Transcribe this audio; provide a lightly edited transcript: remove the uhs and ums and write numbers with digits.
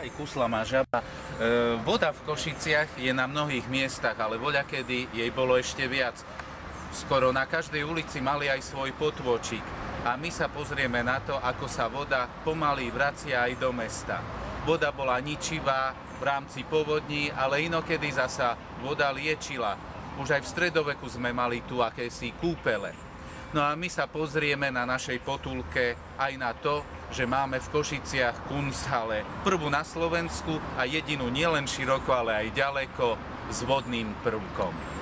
aj kusla má žaba. Voda v Košiciach je na mnohých miestach, ale voľakedy jej bolo ešte viac. Skoro na každej ulici mali aj svoj potôčik. A my sa pozrieme na to, ako sa voda pomaly vracia aj do mesta. Voda bola ničivá v rámci povodní, ale inokedy zasa voda liečila. Už aj v stredoveku sme mali tu akési kúpele. No a my sa pozrieme na našej potulke aj na to, že máme v Košiciach Kunsthalle, prvú na Slovensku a jedinú nielen široko, ale aj ďaleko s vodným prvkom.